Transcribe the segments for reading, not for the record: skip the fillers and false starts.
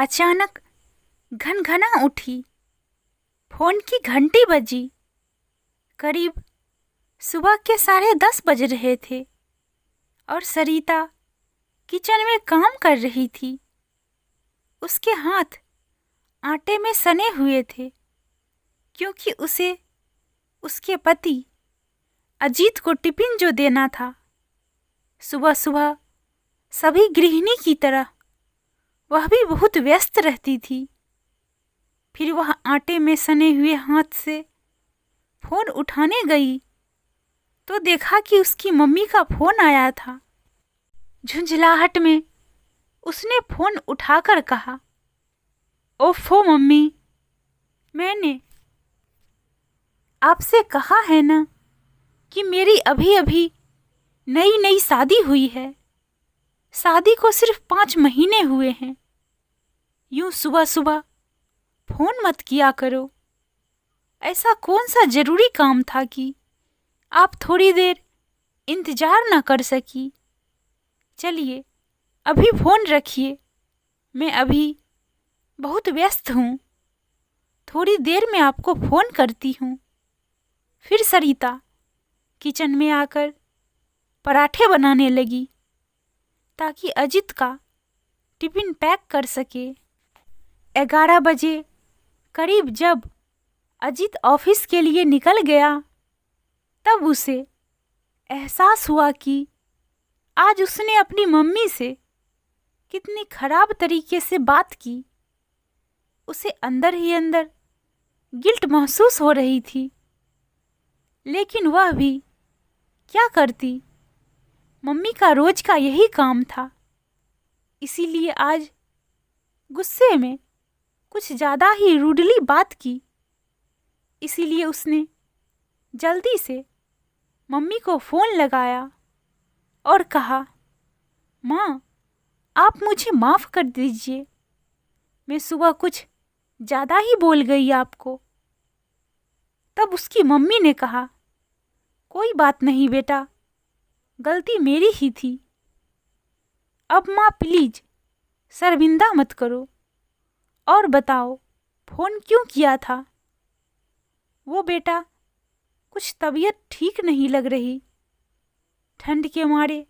अचानक घनघना उठी। फोन की घंटी बजी। करीब सुबह के 10:30 बज रहे थे और सरिता किचन में काम कर रही थी। उसके हाथ आटे में सने हुए थे क्योंकि उसे उसके पति अजीत को टिफिन जो देना था। सुबह सुबह सभी गृहिणी की तरह वह भी बहुत व्यस्त रहती थी। फिर वह आटे में सने हुए हाथ से फोन उठाने गई तो देखा कि उसकी मम्मी का फोन आया था। झुंझलाहट में उसने फोन उठाकर कहा, ओफो मम्मी, मैंने आपसे कहा है ना कि मेरी अभी अभी नई नई शादी हुई है। शादी को सिर्फ 5 महीने हुए हैं। यूं सुबह सुबह फोन मत किया करो। ऐसा कौन सा जरूरी काम था कि आप थोड़ी देर इंतजार ना कर सकी। चलिए अभी फोन रखिए, मैं अभी बहुत व्यस्त हूँ। थोड़ी देर में आपको फोन करती हूँ। फिर सरिता किचन में आकर पराठे बनाने लगी ताकि अजित का टिफिन पैक कर सके। 11 बजे करीब जब अजित ऑफिस के लिए निकल गया तब उसे एहसास हुआ कि आज उसने अपनी मम्मी से कितनी खराब तरीके से बात की। उसे अंदर ही अंदर गिल्ट महसूस हो रही थी, लेकिन वह भी क्या करती। मम्मी का रोज का यही काम था। इसीलिए आज गुस्से में कुछ ज्यादा ही रूडली बात की। इसीलिए उसने जल्दी से मम्मी को फोन लगाया और कहा, माँ, आप मुझे माफ कर दीजिए। मैं सुबह कुछ ज्यादा ही बोल गई आपको। तब उसकी मम्मी ने कहा, कोई बात नहीं बेटा, गलती मेरी ही थी। अब माँ प्लीज शर्मिंदा मत करो और बताओ फोन क्यों किया था। वो बेटा, कुछ तबीयत ठीक नहीं लग रही। ठंड के मारे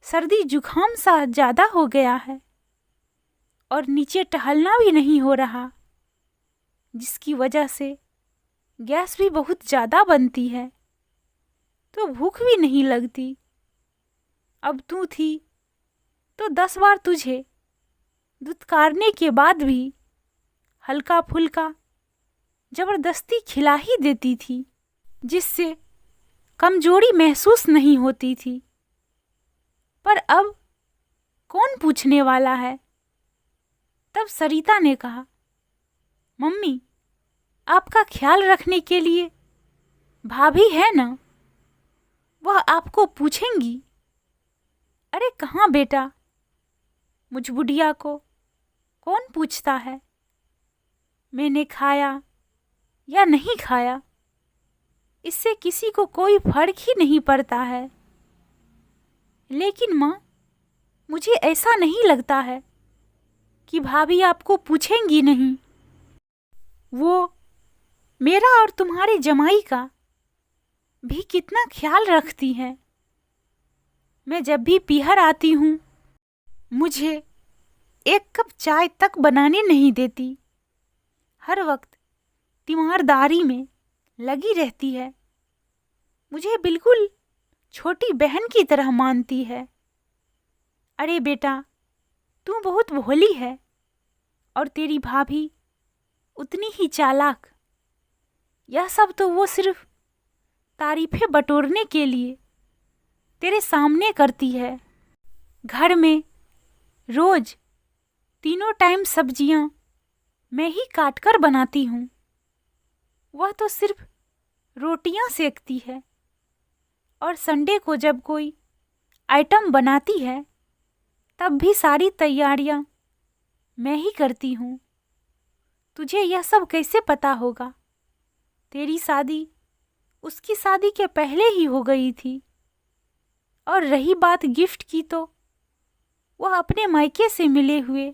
सर्दी जुकाम सा ज्यादा हो गया है और नीचे टहलना भी नहीं हो रहा, जिसकी वजह से गैस भी बहुत ज्यादा बनती है तो भूख भी नहीं लगती। अब तू थी तो 10 बार तुझे दुत्कारने के बाद भी हल्का फुल्का जबरदस्ती खिला ही देती थी, जिससे कमजोरी महसूस नहीं होती थी। पर अब कौन पूछने वाला है। तब सरिता ने कहा, मम्मी, आपका ख्याल रखने के लिए भाभी है ना, वह आपको पूछेंगी। अरे कहाँ बेटा, मुझ बुढ़िया को कौन पूछता है। मैंने खाया या नहीं खाया, इससे किसी को कोई फर्क ही नहीं पड़ता है। लेकिन माँ, मुझे ऐसा नहीं लगता है कि भाभी आपको पूछेंगी नहीं। वो मेरा और तुम्हारे जमाई का भी कितना ख्याल रखती है। मैं जब भी पीहर आती हूँ मुझे 1 कप चाय तक बनाने नहीं देती। हर वक्त तीमारदारी में लगी रहती है। मुझे बिल्कुल छोटी बहन की तरह मानती है। अरे बेटा, तू बहुत भोली है और तेरी भाभी उतनी ही चालाक। यह सब तो वो सिर्फ तारीफें बटोरने के लिए तेरे सामने करती है। घर में रोज 3 टाइम सब्जियां मैं ही काट कर बनाती हूँ। वह तो सिर्फ रोटियां सेकती है और संडे को जब कोई आइटम बनाती है तब भी सारी तैयारियां मैं ही करती हूँ। तुझे यह सब कैसे पता होगा। तेरी शादी उसकी शादी के पहले ही हो गई थी। और रही बात गिफ्ट की, तो वह अपने मायके से मिले हुए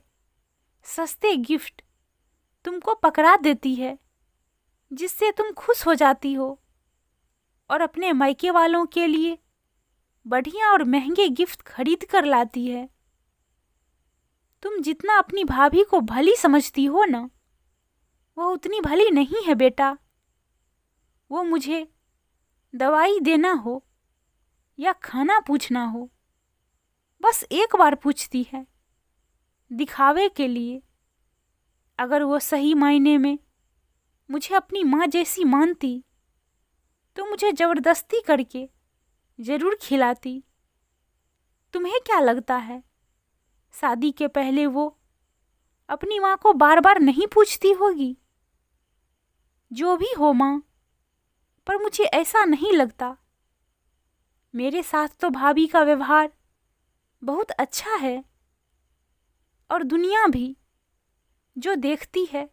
सस्ते गिफ्ट तुमको पकड़ा देती है, जिससे तुम खुश हो जाती हो और अपने मायके वालों के लिए बढ़िया और महंगे गिफ्ट खरीद कर लाती है। तुम जितना अपनी भाभी को भली समझती हो ना, वो उतनी भली नहीं है बेटा। वो मुझे दवाई देना हो या खाना पूछना हो, बस एक बार पूछती है, दिखावे के लिए। अगर वो सही मायने में मुझे अपनी माँ जैसी मानती तो मुझे जबरदस्ती करके जरूर खिलाती। तुम्हें क्या लगता है, शादी के पहले वो अपनी माँ को बार बार नहीं पूछती होगी? जो भी हो माँ, पर मुझे ऐसा नहीं लगता। मेरे साथ तो भाभी का व्यवहार बहुत अच्छा है, और दुनिया भी जो देखती है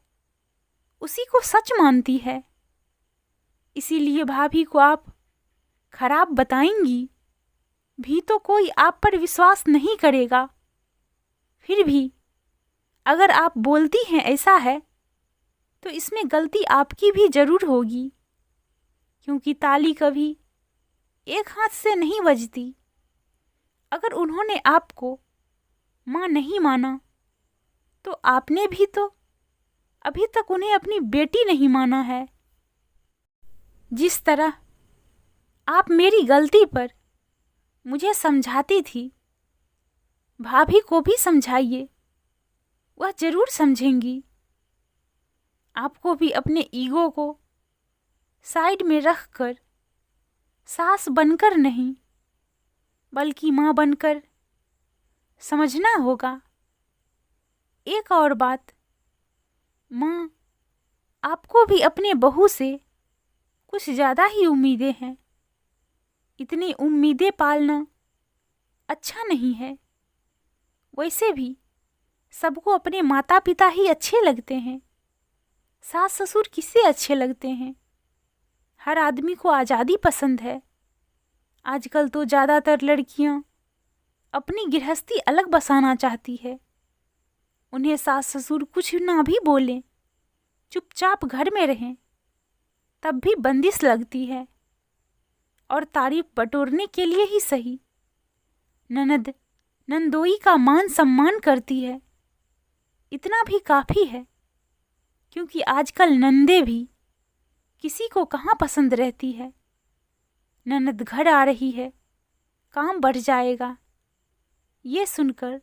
उसी को सच मानती है। इसीलिए भाभी को आप खराब बताएंगी भी तो कोई आप पर विश्वास नहीं करेगा। फिर भी अगर आप बोलती हैं ऐसा है, तो इसमें गलती आपकी भी जरूर होगी, क्योंकि ताली कभी एक हाथ से नहीं बजती। अगर उन्होंने आपको माँ नहीं माना, तो आपने भी तो अभी तक उन्हें अपनी बेटी नहीं माना है। जिस तरह आप मेरी गलती पर मुझे समझाती थी, भाभी को भी समझाइए, वह जरूर समझेंगी। आपको भी अपने ईगो को साइड में रखकर सास बनकर नहीं, बल्कि माँ बनकर समझना होगा। एक और बात, माँ, आपको भी अपने बहू से कुछ ज़्यादा ही उम्मीदें हैं। इतनी उम्मीदें पालना अच्छा नहीं है। वैसे भी सबको अपने माता पिता ही अच्छे लगते हैं। सास ससुर किससे अच्छे लगते हैं? हर आदमी को आज़ादी पसंद है। आजकल तो ज़्यादातर लड़कियां अपनी गृहस्थी अलग बसाना चाहती है। उन्हें सास ससुर कुछ ना भी बोलें, चुपचाप घर में रहें, तब भी बंदिश लगती है। और तारीफ बटोरने के लिए ही सही, ननद नंदोई का मान सम्मान करती है। इतना भी काफ़ी है, क्योंकि आजकल नंदे भी किसी को कहाँ पसंद रहती है। ननद घर आ रही है, काम बढ़ जाएगा, ये सुनकर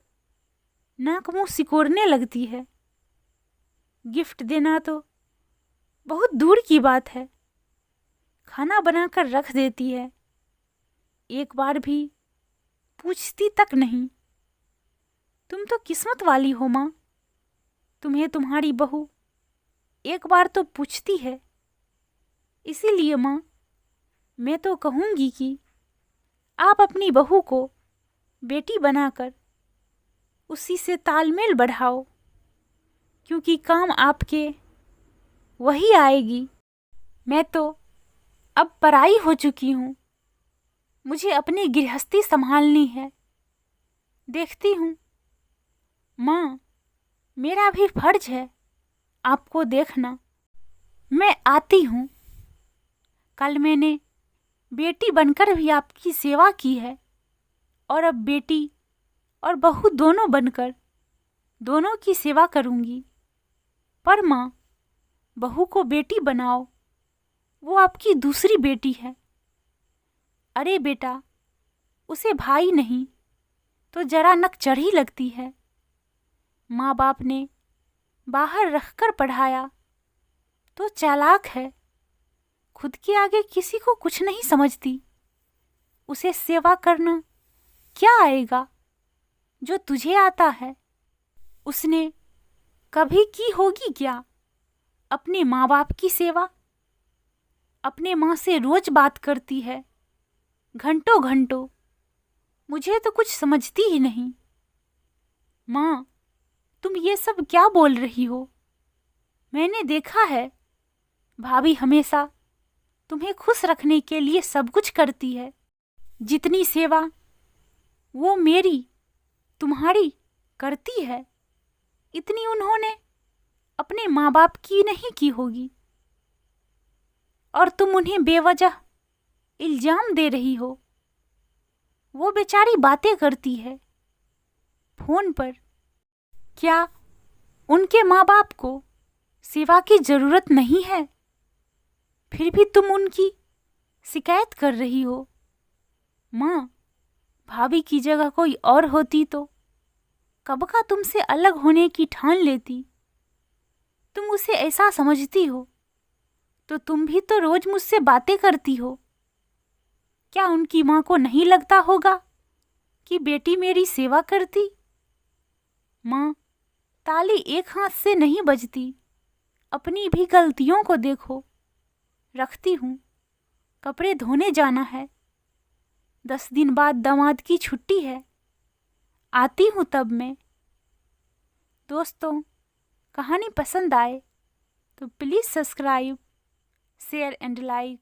नाक मुंह सिकोड़ने लगती है। गिफ्ट देना तो बहुत दूर की बात है, खाना बनाकर रख देती है, एक बार भी पूछती तक नहीं। तुम तो किस्मत वाली हो माँ, तुम्हें तुम्हारी बहू एक बार तो पूछती है। इसीलिए माँ, मैं तो कहूँगी कि आप अपनी बहू को बेटी बनाकर उसी से तालमेल बढ़ाओ, क्योंकि काम आपके वही आएगी। मैं तो अब पराई हो चुकी हूँ, मुझे अपनी गृहस्थी संभालनी है। देखती हूँ माँ, मेरा भी फर्ज है आपको देखना। मैं आती हूँ। कल मैंने बेटी बनकर भी आपकी सेवा की है, और अब बेटी और बहू दोनों बनकर दोनों की सेवा करूँगी। पर माँ, बहू को बेटी बनाओ, वो आपकी दूसरी बेटी है। अरे बेटा, उसे भाई नहीं तो जरा नक चढ़ी लगती है। माँ बाप ने बाहर रखकर पढ़ाया तो चालाक है, खुद के आगे किसी को कुछ नहीं समझती। उसे सेवा करना क्या आएगा जो तुझे आता है? उसने कभी की होगी क्या अपने माँ बाप की सेवा? अपने माँ से रोज बात करती है, घंटों घंटों। मुझे तो कुछ समझती ही नहीं। माँ, तुम ये सब क्या बोल रही हो? मैंने देखा है, भाभी हमेशा तुम्हें खुश रखने के लिए सब कुछ करती है। जितनी सेवा वो मेरी तुम्हारी करती है, इतनी उन्होंने अपने माँ बाप की नहीं की होगी, और तुम उन्हें बेवजह इल्जाम दे रही हो। वो बेचारी बातें करती है फोन पर। क्या उनके माँ बाप को सेवा की जरूरत नहीं है? फिर भी तुम उनकी शिकायत कर रही हो। माँ, भाभी की जगह कोई और होती तो कब का तुमसे अलग होने की ठान लेती। तुम उसे ऐसा समझती हो तो तुम भी तो रोज मुझसे बातें करती हो। क्या उनकी माँ को नहीं लगता होगा कि बेटी मेरी सेवा करती? माँ, ताली एक हाथ से नहीं बजती। अपनी भी गलतियों को देखो। रखती हूँ, कपड़े धोने जाना है। 10 दिन बाद दामाद की छुट्टी है, आती हूँ तब मैं। दोस्तों, कहानी पसंद आए तो please subscribe, share and like.